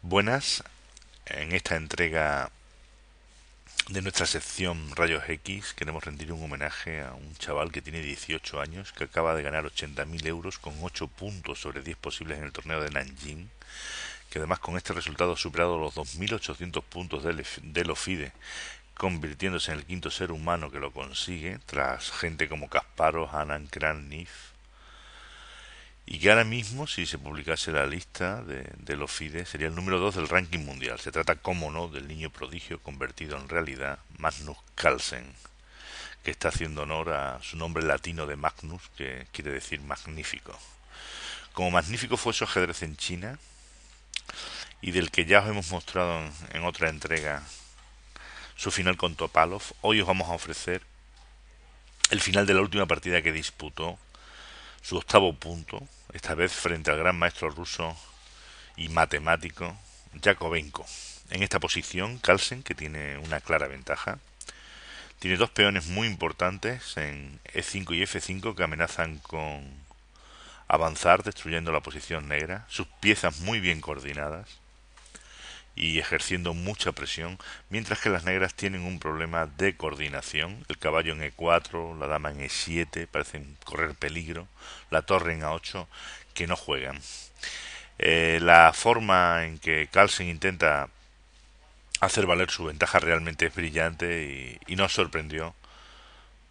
Buenas, en esta entrega de nuestra sección Rayos X queremos rendir un homenaje a un chaval que tiene 18 años, que acaba de ganar 80.000 euros con 8 puntos sobre 10 posibles en el torneo de Nanjing, que además con este resultado ha superado los 2.800 puntos del OFIDE, convirtiéndose en el quinto ser humano que lo consigue, tras gente como Kasparov, Anand, Kramnik, y que ahora mismo, si se publicase la lista de los FIDE, sería el número 2 del ranking mundial. Se trata, como no, del niño prodigio convertido en realidad, Magnus Carlsen, que está haciendo honor a su nombre latino de Magnus, que quiere decir magnífico. Como magnífico fue su ajedrez en China, y del que ya os hemos mostrado en otra entrega su final con Topalov, hoy os vamos a ofrecer el final de la última partida que disputó, su octavo punto, esta vez frente al gran maestro ruso y matemático Yakovenko. En esta posición, Carlsen, que tiene una clara ventaja, tiene dos peones muy importantes en E5 y F5 que amenazan con avanzar destruyendo la posición negra, sus piezas muy bien coordinadas y ejerciendo mucha presión, mientras que las negras tienen un problema de coordinación. El caballo en E4, la dama en E7 parecen correr peligro, la torre en A8 que no juegan. La forma en que Carlsen intenta hacer valer su ventaja realmente es brillante y nos sorprendió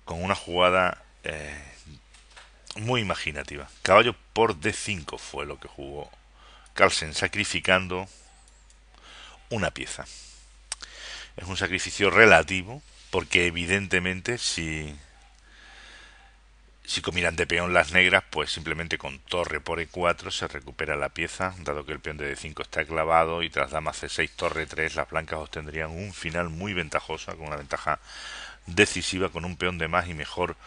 con una jugada muy imaginativa. Caballo por D5 fue lo que jugó Carlsen, sacrificando una pieza. Es un sacrificio relativo, porque evidentemente si combinan de peón las negras, pues simplemente con torre por E4 se recupera la pieza, dado que el peón de D5 está clavado, y tras dama C6, torre 3, las blancas obtendrían un final muy ventajoso, con una ventaja decisiva, con un peón de más y mejor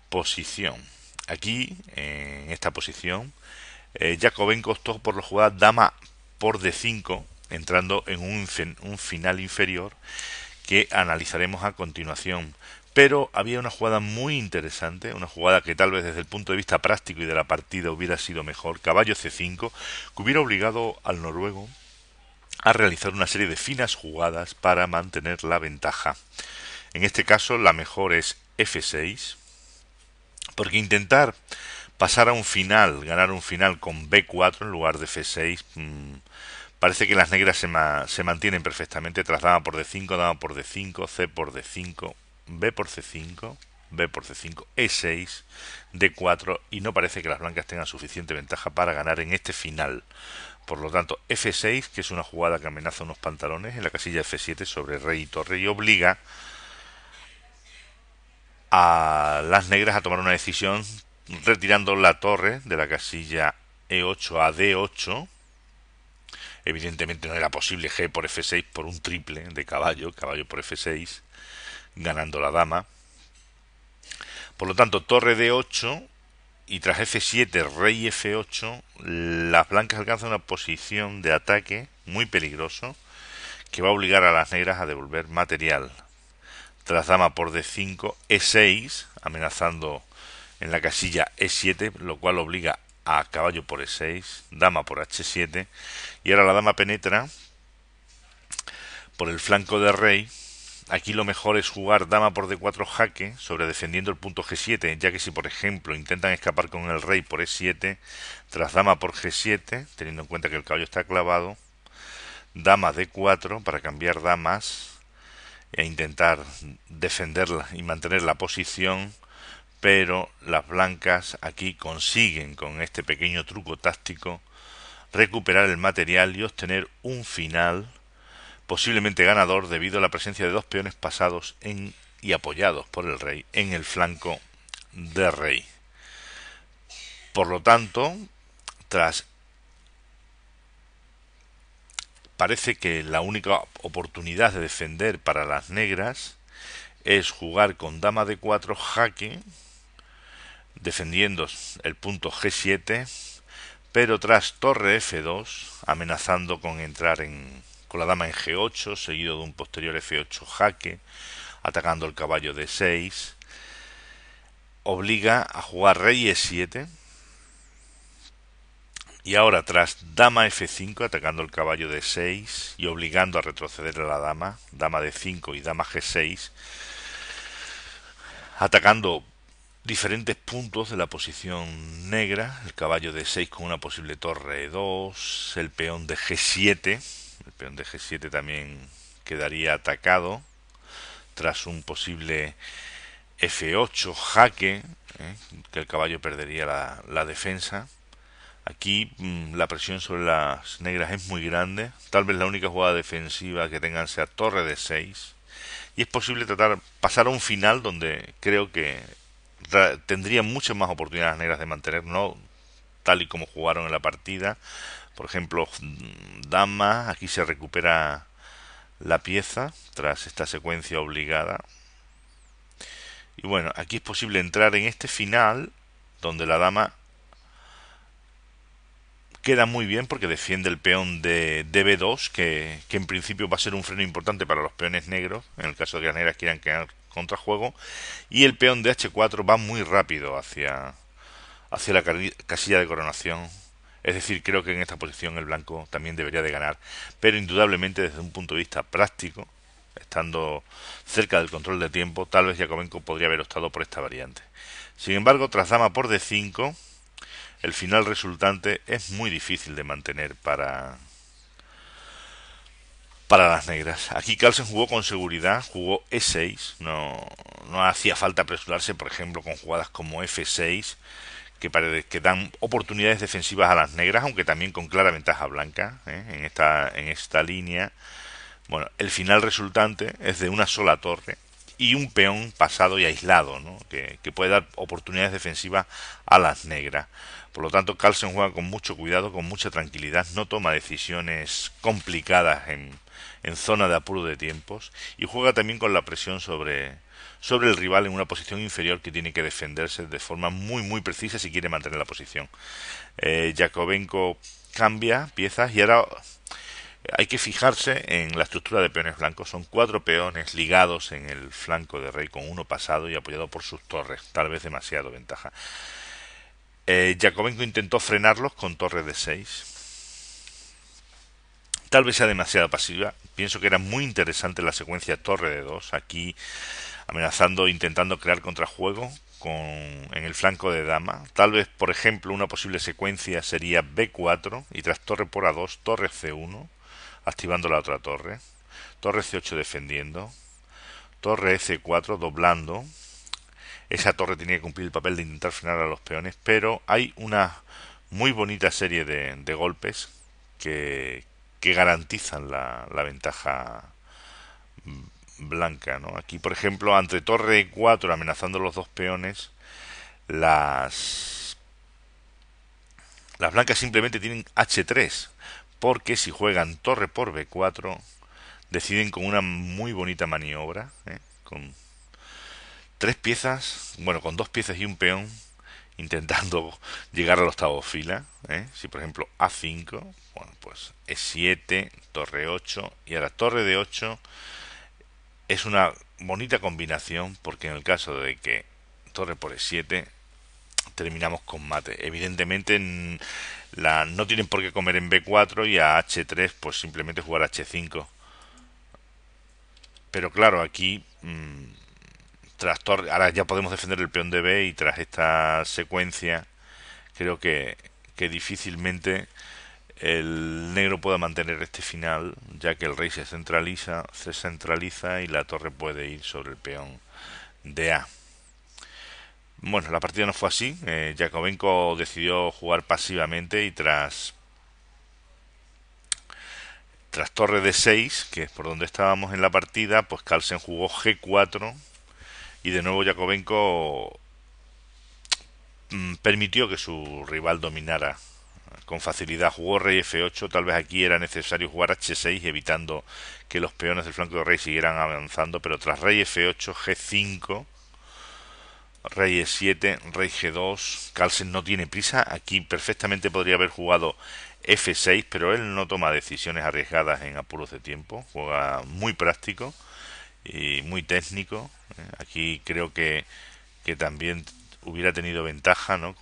posición. Aquí, en esta posición, Yakovenko optó por la jugada dama por D5, entrando en un final inferior que analizaremos a continuación. Pero había una jugada muy interesante, una jugada que tal vez desde el punto de vista práctico y de la partida hubiera sido mejor, caballo C5, que hubiera obligado al noruego a realizar una serie de finas jugadas para mantener la ventaja. En este caso la mejor es F6, porque intentar pasar a un final, ganar un final con B4 en lugar de F6, parece que las negras se mantienen perfectamente tras dama por D5, dama por D5, C por D5, B por C5, B por C5, E6, D4, y no parece que las blancas tengan suficiente ventaja para ganar en este final. Por lo tanto, F6, que es una jugada que amenaza unos pantalones, en la casilla F7 sobre rey y torre, y obliga a las negras a tomar una decisión retirando la torre de la casilla E8 a D8. Evidentemente no era posible G por F6 por un triple de caballo, caballo por F6, ganando la dama. Por lo tanto, torre D8 y tras F7, rey F8, las blancas alcanzan una posición de ataque muy peligroso que va a obligar a las negras a devolver material. Tras dama por D5, E6, amenazando en la casilla E7, lo cual obliga a caballo por E6, dama por H7, y ahora la dama penetra por el flanco de rey. Aquí lo mejor es jugar dama por D4 jaque sobre defendiendo el punto G7, ya que si por ejemplo intentan escapar con el rey por E7, tras dama por G7, teniendo en cuenta que el caballo está clavado, dama D4 para cambiar damas e intentar defenderla y mantener la posición, pero las blancas aquí consiguen con este pequeño truco táctico recuperar el material y obtener un final posiblemente ganador debido a la presencia de dos peones pasados y apoyados por el rey en el flanco de rey. Por lo tanto, tras parece que la única oportunidad de defender para las negras es jugar con dama de 4 jaque, defendiendo el punto G7, pero tras torre F2, amenazando con entrar con la dama en G8, seguido de un posterior F8 jaque, atacando el caballo de 6, obliga a jugar rey E7, Y ahora, tras dama F5, atacando el caballo de 6 y obligando a retroceder a la dama, dama de 5 y dama G6, atacando diferentes puntos de la posición negra, el caballo de 6 con una posible torre E2, el peón de G7, el peón de G7 también quedaría atacado tras un posible F8 jaque, que el caballo perdería la defensa. Aquí la presión sobre las negras es muy grande. Tal vez la única jugada defensiva que tengan sea torre de 6. Y es posible tratar pasar a un final donde creo que tendrían muchas más oportunidades las negras de mantener, no tal y como jugaron en la partida. Por ejemplo, dama, aquí se recupera la pieza tras esta secuencia obligada. Y bueno, aquí es posible entrar en este final donde la dama queda muy bien porque defiende el peón de DB2, que en principio va a ser un freno importante para los peones negros, en el caso de que las negras quieran quedar contrajuego, y el peón de H4 va muy rápido hacia la casilla de coronación. Es decir, creo que en esta posición el blanco también debería de ganar, pero indudablemente desde un punto de vista práctico, estando cerca del control de tiempo, tal vez Yakovenko podría haber optado por esta variante. Sin embargo, tras dama por D5, el final resultante es muy difícil de mantener para las negras. Aquí Carlsen jugó con seguridad, jugó E6, no hacía falta apresurarse, por ejemplo, con jugadas como F6, que dan oportunidades defensivas a las negras, aunque también con clara ventaja blanca, en esta línea. Bueno, el final resultante es de una sola torre y un peón pasado y aislado, ¿no? que puede dar oportunidades defensivas a las negras. Por lo tanto, Carlsen juega con mucho cuidado, con mucha tranquilidad, no toma decisiones complicadas en zona de apuro de tiempos y juega también con la presión sobre el rival en una posición inferior que tiene que defenderse de forma muy precisa si quiere mantener la posición. Yakovenko cambia piezas y ahora hay que fijarse en la estructura de peones blancos. Son 4 peones ligados en el flanco de rey con uno pasado y apoyado por sus torres, tal vez demasiado ventaja. Yakovenko intentó frenarlos con torre de 6. Tal vez sea demasiado pasiva. Pienso que era muy interesante la secuencia torre de 2. Aquí amenazando, intentando crear contrajuego en el flanco de dama. Tal vez, por ejemplo, una posible secuencia sería B4 y tras torre por A2, torre C1, activando la otra torre. Torre C8 defendiendo. Torre F4 doblando. Esa torre tenía que cumplir el papel de intentar frenar a los peones, pero hay una muy bonita serie de golpes que, que garantizan la ventaja blanca, ¿no? Aquí, por ejemplo, ante torre 4 amenazando los dos peones, las las blancas simplemente tienen H3, porque si juegan torre por B4 deciden con una muy bonita maniobra, con tres piezas, bueno, con dos piezas y un peón, intentando llegar a la octava fila. Si por ejemplo A5, bueno, pues E7, torre 8 y ahora torre de 8 es una bonita combinación porque en el caso de que torre por E7 terminamos con mate. Evidentemente no tienen por qué comer en B4 y a H3 pues simplemente jugar H5. Pero claro, aquí tras torre, ahora ya podemos defender el peón de B y tras esta secuencia creo que difícilmente el negro pueda mantener este final, ya que el rey se centraliza y la torre puede ir sobre el peón de A. Bueno, la partida no fue así. Yakovenko decidió jugar pasivamente y tras torre de 6, que es por donde estábamos en la partida, pues Carlsen jugó G4 y de nuevo Yakovenko permitió que su rival dominara con facilidad. Jugó rey F8, tal vez aquí era necesario jugar H6 evitando que los peones del flanco de rey siguieran avanzando, pero tras rey F8, G5, rey E7, rey G2, Carlsen no tiene prisa, aquí perfectamente podría haber jugado F6, pero él no toma decisiones arriesgadas en apuros de tiempo, juega muy práctico y muy técnico. Aquí creo que también hubiera tenido ventaja, ¿no?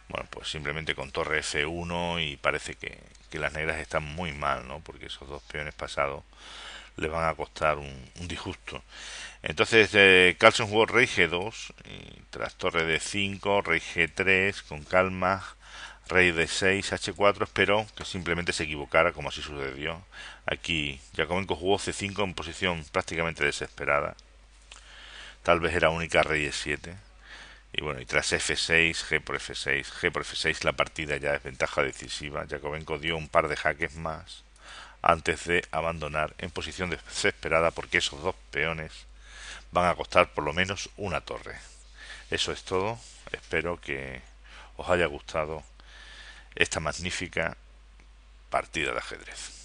Bueno, pues simplemente con torre F1 y parece que las negras están muy mal, ¿no? Porque esos dos peones pasados les van a costar un disgusto. Entonces Carlsen jugó rey G2, y tras torre D5, rey G3, con calma, rey D6, H4, esperó que simplemente se equivocara, como así sucedió. Aquí Yakovenko jugó C5 en posición prácticamente desesperada. Tal vez era única rey E7. Y bueno, y tras F6, G por F6, G por F6, la partida ya es ventaja decisiva. Yakovenko dio un par de jaques más antes de abandonar en posición desesperada porque esos dos peones van a costar por lo menos una torre. Eso es todo. Espero que os haya gustado esta magnífica partida de ajedrez.